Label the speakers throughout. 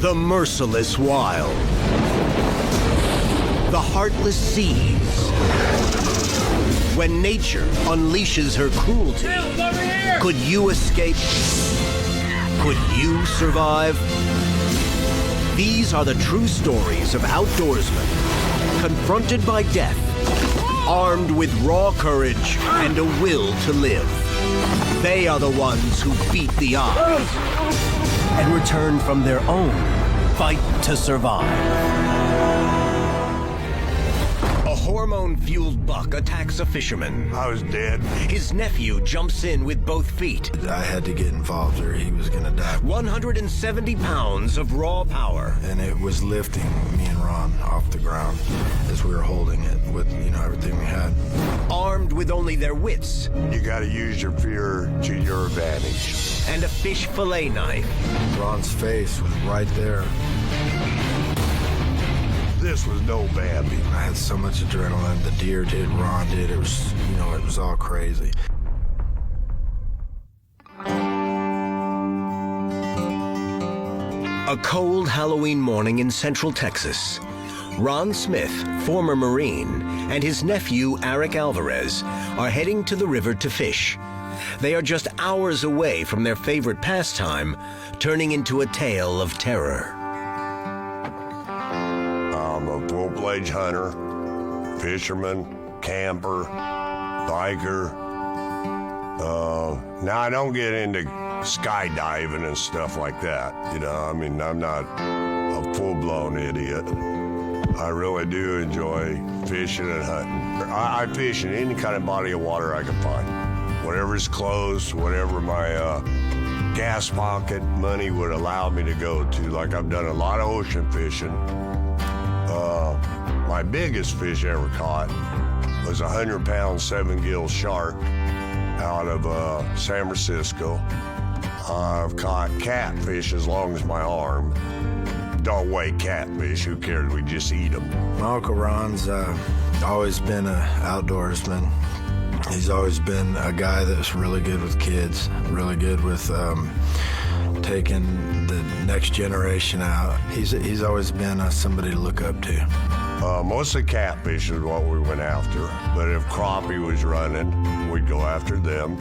Speaker 1: The merciless wild. The heartless seas. When nature unleashes her cruelty, could you escape? Could you survive? These are the true stories of outdoorsmen confronted by death, armed with raw courage and a will to live. They are the ones who beat the odds and return from their own fight to survive. A hormone-fueled buck attacks a fisherman.
Speaker 2: I was dead.
Speaker 1: His nephew jumps in with both feet.
Speaker 3: I had to get involved or he was gonna die.
Speaker 1: 170 pounds of raw power.
Speaker 3: And it was lifting me and Ron off the ground as we were holding it with, everything we had.
Speaker 1: Armed with only their wits.
Speaker 2: You gotta use your fear to your advantage.
Speaker 1: And a fish fillet knife.
Speaker 3: Ron's face was right there.
Speaker 2: This was no Bambi.
Speaker 3: I had so much adrenaline. The deer did, Ron did. It was, it was all crazy.
Speaker 1: A cold Halloween morning in Central Texas. Ron Smith, former Marine, and his nephew, Eric Alvarez, are heading to the river to fish. They are just hours away from their favorite pastime, turning into a tale of terror.
Speaker 2: I'm a full-fledged hunter, fisherman, camper, biker. Now, I don't get into skydiving and stuff like that. I'm not a full-blown idiot. I really do enjoy fishing and hunting. I fish in any kind of body of water I can find. Whatever's closed, whatever my gas pocket money would allow me to go to. Like, I've done a lot of ocean fishing. My biggest fish I ever caught was a 100-pound 7-gill shark out of San Francisco. I've caught catfish as long as my arm. Don't weigh catfish, who cares? We just eat them.
Speaker 3: My Uncle Ron's always been an outdoorsman. He's always been a guy that's really good with kids, really good with taking the next generation out. He's always been somebody to look up to.
Speaker 2: Mostly catfish is what we went after, but if crappie was running, we'd go after them.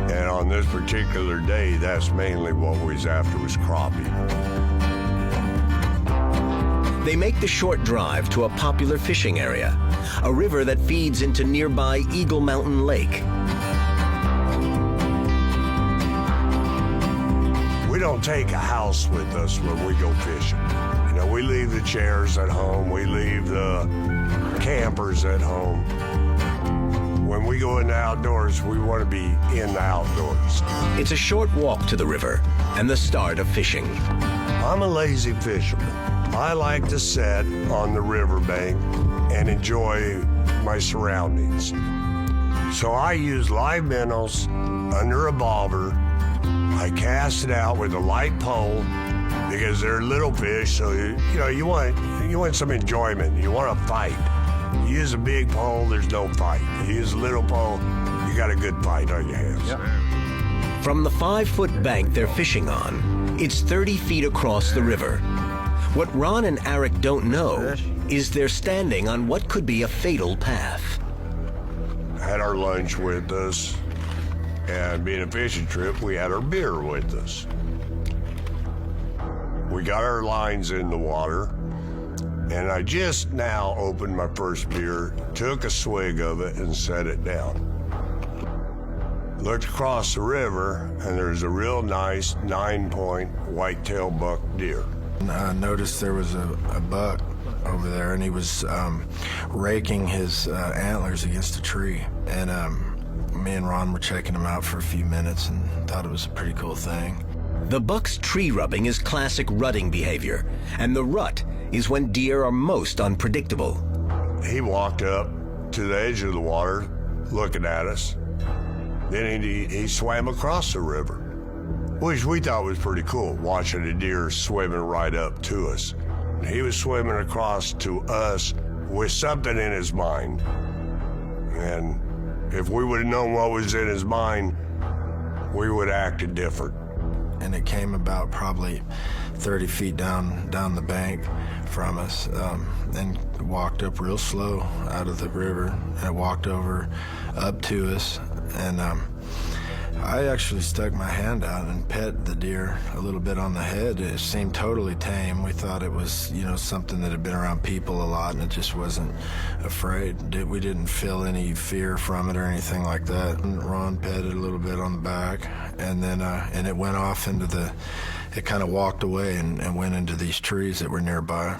Speaker 2: And on this particular day, that's mainly what we was after, was crappie.
Speaker 1: They make the short drive to a popular fishing area, a river that feeds into nearby Eagle Mountain Lake.
Speaker 2: We don't take a house with us when we go fishing. We leave the chairs at home. We leave the campers at home. When we go in the outdoors, we want to be in the outdoors.
Speaker 1: It's a short walk to the river and the start of fishing.
Speaker 2: I'm a lazy fisherman. I like to sit on the riverbank and enjoy my surroundings. So I use live minnows under a bobber. I cast it out with a light pole because they're little fish, so you want some enjoyment. You want to fight. You use a big pole, there's no fight. You use a little pole, you got a good fight on your hands.
Speaker 1: Yep. From the 5-foot bank they're fishing on, it's 30 feet across the river. What Ron and Eric don't know is they're standing on what could be a fatal path.
Speaker 2: Had our lunch with us, and being a fishing trip, we had our beer with us. We got our lines in the water, and I just now opened my first beer, took a swig of it, and set it down. Looked across the river, and there's a real nice 9-point whitetail buck deer.
Speaker 3: I noticed there was a buck over there, and he was raking his antlers against a tree. And me and Ron were checking him out for a few minutes and thought it was a pretty cool thing.
Speaker 1: The buck's tree rubbing is classic rutting behavior, and the rut is when deer are most unpredictable.
Speaker 2: He walked up to the edge of the water, looking at us. Then he swam across the river, which we thought was pretty cool, watching a deer swimming right up to us. He was swimming across to us with something in his mind. And if we would have known what was in his mind, we would have acted different.
Speaker 3: And it came about probably 30 feet down the bank from us, and walked up real slow out of the river, and it walked over up to us, and I actually stuck my hand out and pet the deer a little bit on the head. It seemed totally tame. We thought it was, something that had been around people a lot, and it just wasn't afraid. We didn't feel any fear from it or anything like that. And Ron petted a little bit on the back, and then and it went off into it kind of walked away and went into these trees that were nearby.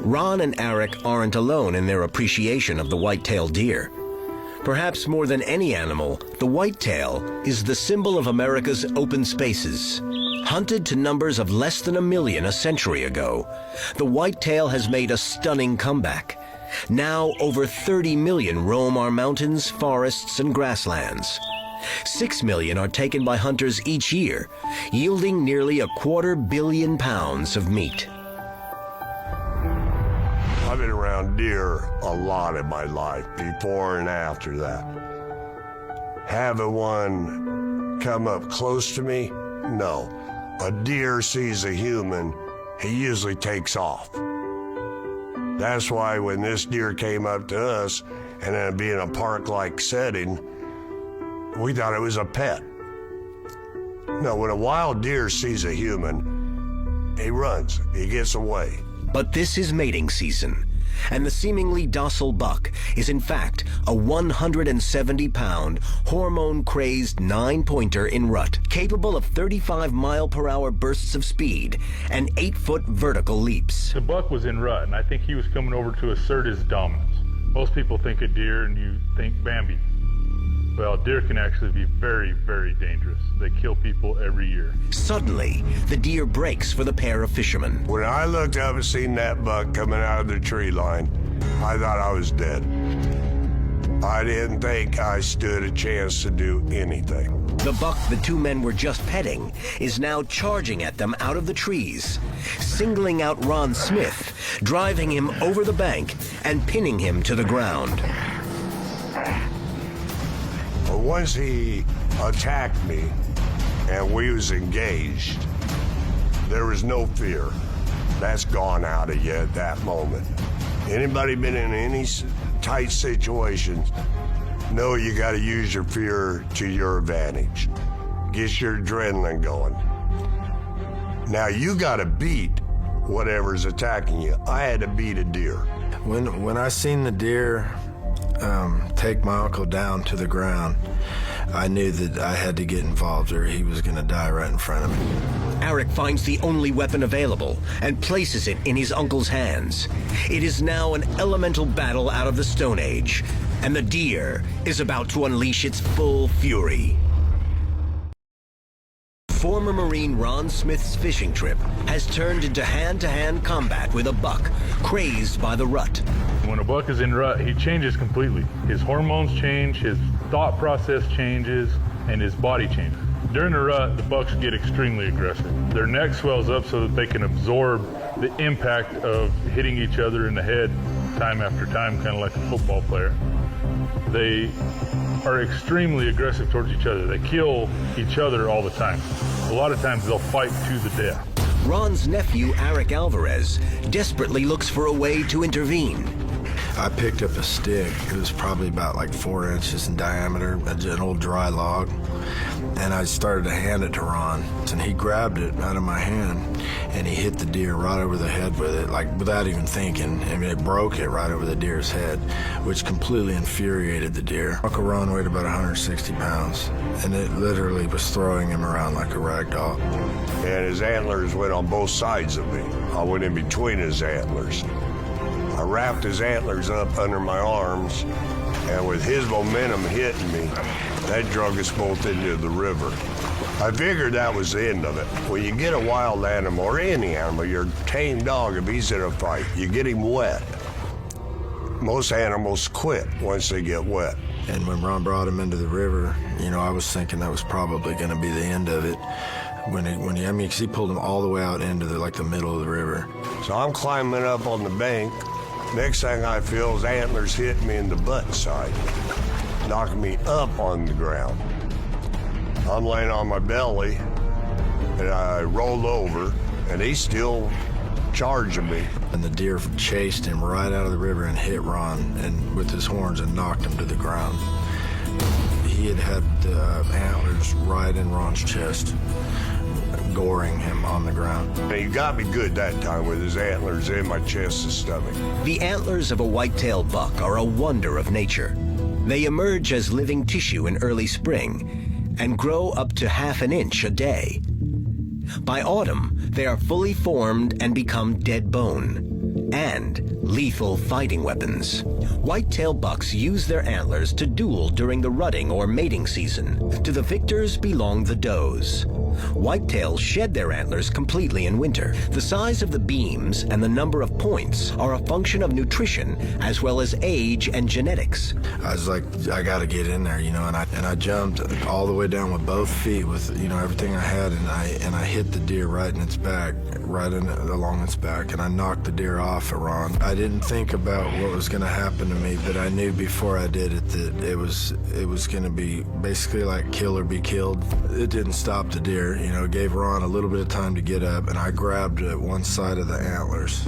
Speaker 1: Ron and Eric aren't alone in their appreciation of the white-tailed deer. Perhaps more than any animal, the whitetail is the symbol of America's open spaces. Hunted to numbers of less than 1 million a century ago, the whitetail has made a stunning comeback. Now over 30 million roam our mountains, forests, and grasslands. 6 million are taken by hunters each year, yielding nearly 250 million pounds of meat.
Speaker 2: I've been around deer a lot in my life, before and after that. Having one come up close to me? No. A deer sees a human, he usually takes off. That's why when this deer came up to us, and then being a park-like setting, we thought it was a pet. No, when a wild deer sees a human, he runs, he gets away.
Speaker 1: But this is mating season, and the seemingly docile buck is in fact a 170-pound, hormone-crazed 9-pointer in rut, capable of 35-mile-per-hour bursts of speed and 8-foot vertical leaps.
Speaker 4: The buck was in rut, and I think he was coming over to assert his dominance. Most people think of deer and you think Bambi. Well, deer can actually be very, very dangerous. They kill people every year.
Speaker 1: Suddenly, the deer breaks for the pair of fishermen.
Speaker 2: When I looked up and seen that buck coming out of the tree line, I thought I was dead. I didn't think I stood a chance to do anything.
Speaker 1: The buck the two men were just petting is now charging at them out of the trees, singling out Ron Smith, driving him over the bank and pinning him to the ground.
Speaker 2: But once he attacked me and we was engaged, there was no fear. That's gone out of you at that moment. Anybody been in any tight situations, know you got to use your fear to your advantage. Get your adrenaline going. Now you got to beat whatever's attacking you. I had to beat a deer.
Speaker 3: When I seen the deer take my uncle down to the ground, I knew that I had to get involved or he was going to die right in front of me.
Speaker 1: Eric finds the only weapon available and places it in his uncle's hands. It is now an elemental battle out of the Stone Age, and the deer is about to unleash its full fury. Former Marine Ron Smith's fishing trip has turned into hand-to-hand combat with a buck crazed by the rut.
Speaker 4: When a buck is in rut, he changes completely. His hormones change, his thought process changes, and his body changes. During the rut, the bucks get extremely aggressive. Their neck swells up so that they can absorb the impact of hitting each other in the head time after time, kind of like a football player. They are extremely aggressive towards each other. They kill each other all the time. A lot of times they'll fight to the death.
Speaker 1: Ron's nephew, Eric Alvarez, desperately looks for a way to intervene.
Speaker 3: I picked up a stick. It was probably about like 4 inches in diameter, an old dry log, and I started to hand it to Ron, and he grabbed it out of my hand, and he hit the deer right over the head with it, like without even thinking. I mean, it broke it right over the deer's head, which completely infuriated the deer. Uncle Ron weighed about 160 pounds, and it literally was throwing him around like a rag doll.
Speaker 2: And his antlers went on both sides of me. I went in between his antlers. I wrapped his antlers up under my arms, and with his momentum hitting me, that drug us both into the river. I figured that was the end of it. When you get a wild animal, or any animal, your tame dog, if he's in a fight, you get him wet. Most animals quit once they get wet.
Speaker 3: And when Ron brought him into the river, I was thinking that was probably going to be the end of it. Because he pulled him all the way out into the middle of the river.
Speaker 2: So I'm climbing up on the bank. Next thing I feel is antlers hitting me in the butt side, knocking me up on the ground. I'm laying on my belly, and I rolled over, and he's still charging me.
Speaker 3: And the deer chased him right out of the river and hit Ron and with his horns and knocked him to the ground. He had the antlers right in Ron's chest, goring him on the ground.
Speaker 2: And he got me good that time with his antlers in my chest and stomach.
Speaker 1: The antlers of a white-tailed buck are a wonder of nature. They emerge as living tissue in early spring and grow up to half an inch a day. By autumn, they are fully formed and become dead bone and lethal fighting weapons. White-tail bucks use their antlers to duel during the rutting or mating season. To the victors belong the does. Whitetails shed their antlers completely in winter. The size of the beams and the number of points are a function of nutrition as well as age and genetics.
Speaker 3: I was like, I got to get in there, and I jumped all the way down with both feet with, everything I had, and I hit the deer right in its back, along its back, and I knocked the deer off at Ron. I didn't think about what was going to happen to me, but I knew before I did it that it was going to be basically like kill or be killed. It didn't stop the deer. It gave Ron a little bit of time to get up, and I grabbed one side of the antlers,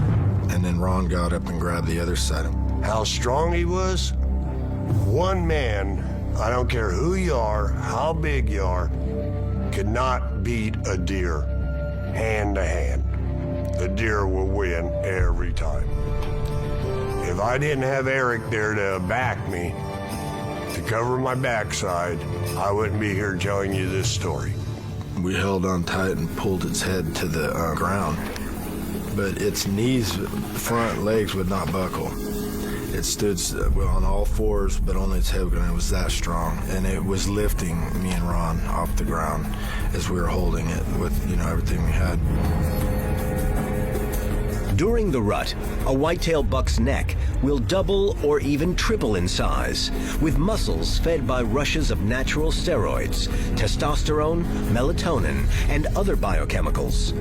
Speaker 3: and then Ron got up and grabbed the other side.
Speaker 2: How strong he was? One man, I don't care who you are, how big you are, cannot beat a deer hand to hand. The deer will win every time. If I didn't have Eric there to back me, to cover my backside, I wouldn't be here telling you this story.
Speaker 3: We held on tight and pulled its head to the ground, but its knees, front legs would not buckle. It stood on all fours, but only its head, and it was that strong. And it was lifting me and Ron off the ground as we were holding it with, everything we had.
Speaker 1: During the rut, a white-tailed buck's neck will double or even triple in size, with muscles fed by rushes of natural steroids, testosterone, melatonin, and other biochemicals.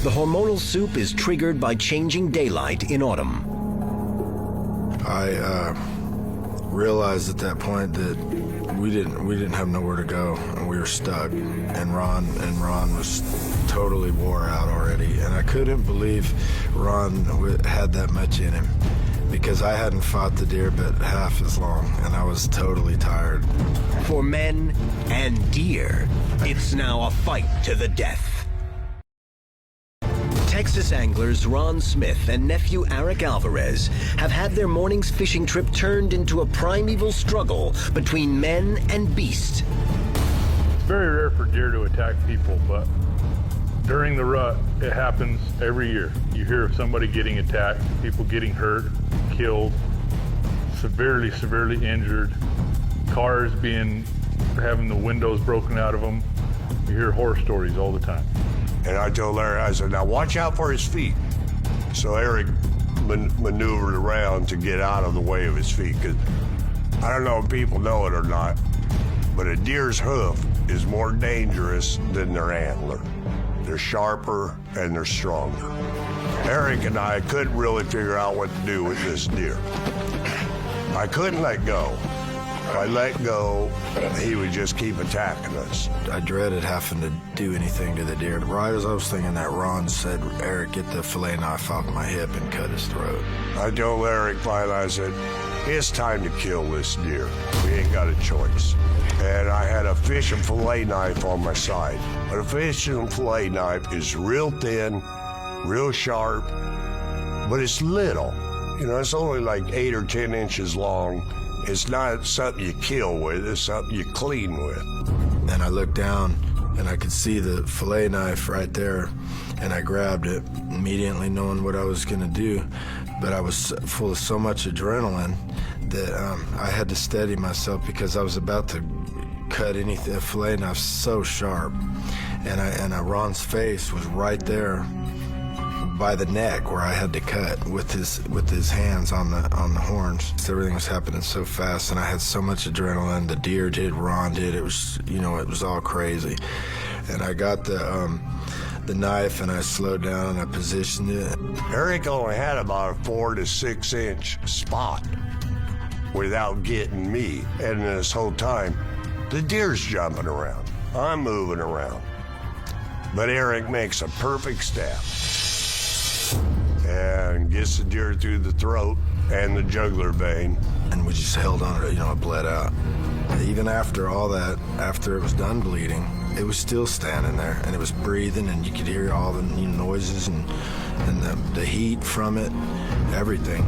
Speaker 1: The hormonal soup is triggered by changing daylight in autumn.
Speaker 3: I realized at that point that we didn't have nowhere to go, and we were stuck. And Ron was totally wore out already, and I couldn't believe Ron had that much in him, because I hadn't fought the deer but half as long, and I was totally tired.
Speaker 1: For men and deer, it's now a fight to the death. Texas anglers Ron Smith and nephew Eric Alvarez have had their morning's fishing trip turned into a primeval struggle between men and beast.
Speaker 4: It's very rare for deer to attack people, but during the rut, it happens every year. You hear of somebody getting attacked, people getting hurt, killed, severely injured, cars having the windows broken out of them. You hear horror stories all the time.
Speaker 2: And I told Larry, I said, now watch out for his feet. So Eric maneuvered around to get out of the way of his feet, because I don't know if people know it or not, but a deer's hoof is more dangerous than their antler. They're sharper and they're stronger. Eric and I couldn't really figure out what to do with this deer. I couldn't let go. If I let go, he would just keep attacking us.
Speaker 3: I dreaded having to do anything to the deer. Right as I was thinking that, Ron said, Eric, get the fillet knife off my hip and cut his throat.
Speaker 2: I told Eric finally, I said, it's time to kill this deer. We ain't got a choice. And I had a fish and fillet knife on my side. But a fish and fillet knife is real thin, real sharp, but it's little. It's only like 8 or 10 inches long. It's not something you kill with, it's something you clean with.
Speaker 3: And I looked down and I could see the fillet knife right there, and I grabbed it, immediately knowing what I was gonna do. But I was full of so much adrenaline that I had to steady myself, because I was about to cut anything. A fillet knife so sharp, and Ron's face was right there by the neck where I had to cut with his hands on the horns. Everything was happening so fast, and I had so much adrenaline. The deer did, Ron did. It was, it was all crazy. And I got the knife, and I slowed down and I positioned it.
Speaker 2: Eric only had about a 4 to 6 inch spot without getting me. And this whole time, the deer's jumping around. I'm moving around. But Eric makes a perfect stab and gets the deer through the throat and the jugular vein.
Speaker 3: And we just held on it, it bled out. Even after all that, after it was done bleeding, it was still standing there, and it was breathing, and you could hear all the noises and the heat from it, everything.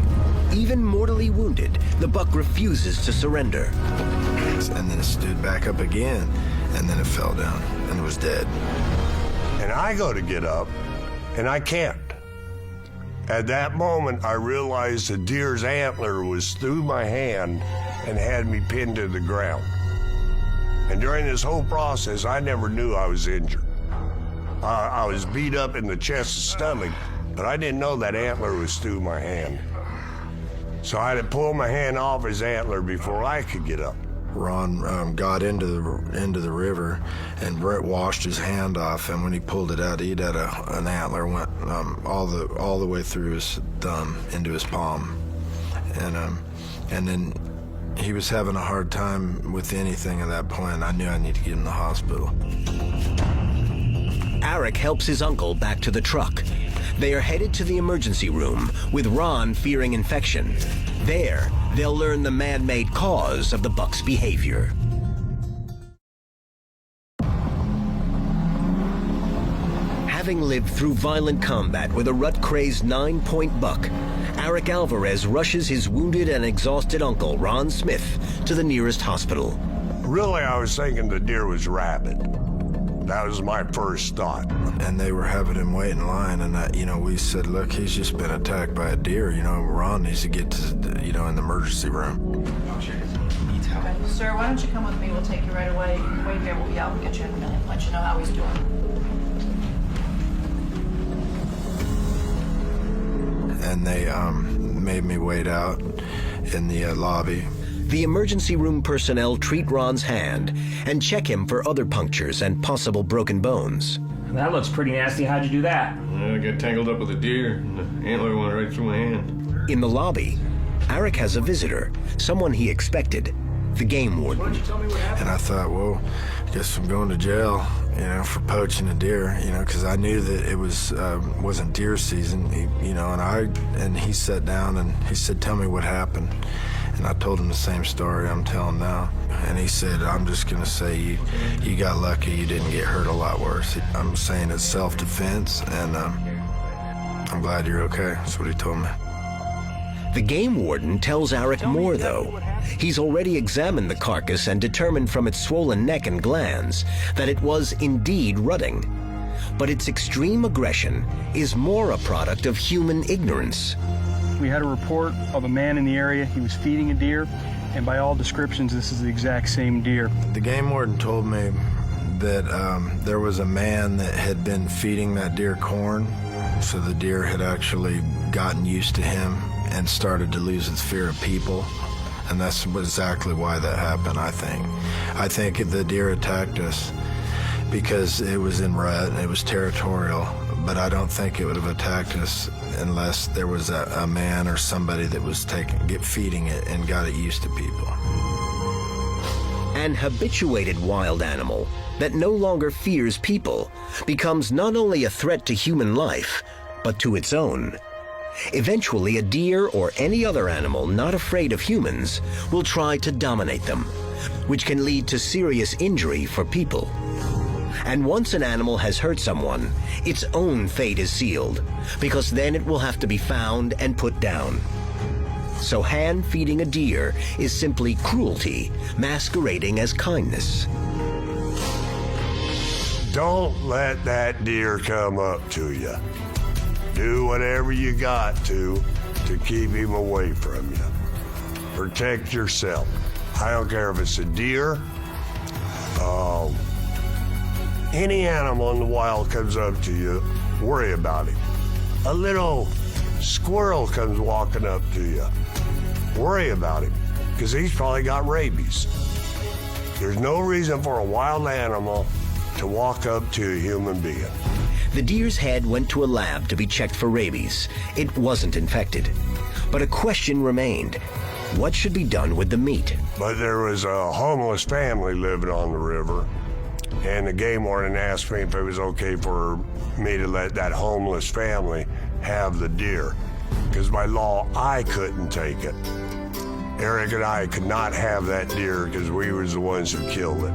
Speaker 1: Even mortally wounded, the buck refuses to surrender.
Speaker 3: And then it stood back up again, and then it fell down, and it was dead.
Speaker 2: And I go to get up, and I can't. At that moment, I realized the deer's antler was through my hand and had me pinned to the ground. And during this whole process, I never knew I was injured. I was beat up in the chest and stomach, but I didn't know that antler was through my hand. So I had to pull my hand off his antler before I could get up.
Speaker 3: Ron got into the river, and Brett washed his hand off, and when he pulled it out, he'd had an antler went all the way through his thumb into his palm, and then he was having a hard time with anything at that point. I knew I needed to get him to the hospital.
Speaker 1: Eric helps his uncle back to the truck. They are headed to the emergency room, with Ron fearing infection. There, they'll learn the man-made cause of the buck's behavior. Having lived through violent combat with a rut-crazed 9-point buck, Eric Alvarez rushes his wounded and exhausted uncle, Ron Smith, to the nearest hospital.
Speaker 2: Really, I was thinking the deer was rabid. That was my first thought.
Speaker 3: And they were having him wait in line, and we said, look, he's just been attacked by a deer. Ron needs to get to, in the emergency room.
Speaker 5: Okay. Sir, why don't you come with me? We'll take you right away. You can wait here. We'll be out and get you in a minute. Let you know how he's doing.
Speaker 3: And they made me wait out in the lobby.
Speaker 1: The emergency room personnel treat Ron's hand and check him for other punctures and possible broken bones.
Speaker 6: That looks pretty nasty. How'd you do that?
Speaker 7: I got tangled up with a deer, and the antler went right through my hand.
Speaker 1: In the lobby, Eric has a visitor, someone he expected, the game warden.
Speaker 3: And I thought, well, I guess I'm going to jail, for poaching a deer, because I knew that it wasn't deer season, and he sat down and he said, tell me what happened. And I told him the same story I'm telling now. And he said, I'm just going to say you got lucky, you didn't get hurt a lot worse. I'm saying it's self-defense, and I'm glad you're okay. That's what he told me.
Speaker 1: The game warden tells Eric more, though. He's already examined the carcass and determined from its swollen neck and glands that it was indeed rutting. But its extreme aggression is more a product of human ignorance.
Speaker 8: We had a report of a man in the area. He was feeding a deer, and by all descriptions, this is the exact same deer.
Speaker 3: The game warden told me that there was a man that had been feeding that deer corn, so the deer had actually gotten used to him and started to lose its fear of people, and that's exactly why that happened, I think. I think the deer attacked us because it was in rut and it was territorial, but I don't think it would have attacked us unless there was a man or somebody that was feeding it and got it used to people.
Speaker 1: An habituated wild animal that no longer fears people becomes not only a threat to human life, but to its own. Eventually, a deer or any other animal not afraid of humans will try to dominate them, which can lead to serious injury for people. And once an animal has hurt someone, its own fate is sealed, because then it will have to be found and put down. So hand-feeding a deer is simply cruelty masquerading as kindness.
Speaker 2: Don't let that deer come up to you. Do whatever you got to keep him away from you. Protect yourself. I don't care if it's a deer, any animal in the wild comes up to you, worry about him. A little squirrel comes walking up to you, worry about him, because he's probably got rabies. There's no reason for a wild animal to walk up to a human being.
Speaker 1: The deer's head went to a lab to be checked for rabies. It wasn't infected. But a question remained. What should be done with the meat?
Speaker 2: But there was a homeless family living on the river, And the game warden asked me if it was okay for me to let that homeless family have the deer. Because by law, I couldn't take it. Eric and I could not have that deer because we was the ones who killed it.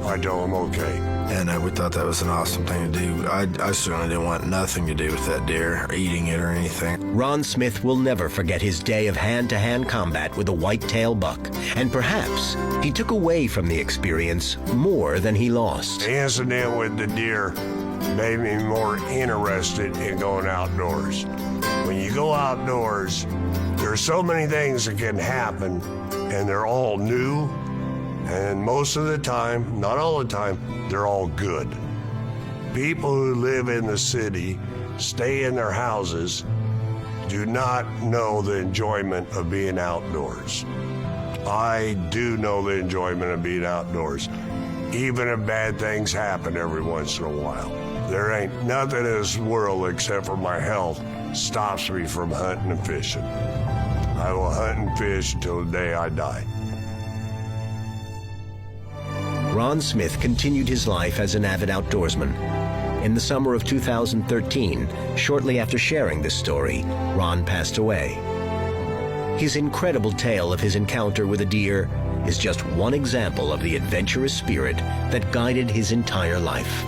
Speaker 2: I told him okay.
Speaker 3: And we thought that was an awesome thing to do. I certainly didn't want nothing to do with that deer, or eating it or anything.
Speaker 1: Ron Smith will never forget his day of hand-to-hand combat with a white-tail buck. And perhaps he took away from the experience more than he lost.
Speaker 2: The incident with the deer made me more interested in going outdoors. When you go outdoors, there are so many things that can happen, and they're all new. And most of the time, not all the time, they're all good. People who live in the city, stay in their houses, do not know the enjoyment of being outdoors. I do know the enjoyment of being outdoors, even if bad things happen every once in a while. There ain't nothing in this world except for my health stops me from hunting and fishing. I will hunt and fish until the day I die.
Speaker 1: Ron Smith continued his life as an avid outdoorsman. In the summer of 2013, shortly after sharing this story, Ron passed away. His incredible tale of his encounter with a deer is just one example of the adventurous spirit that guided his entire life.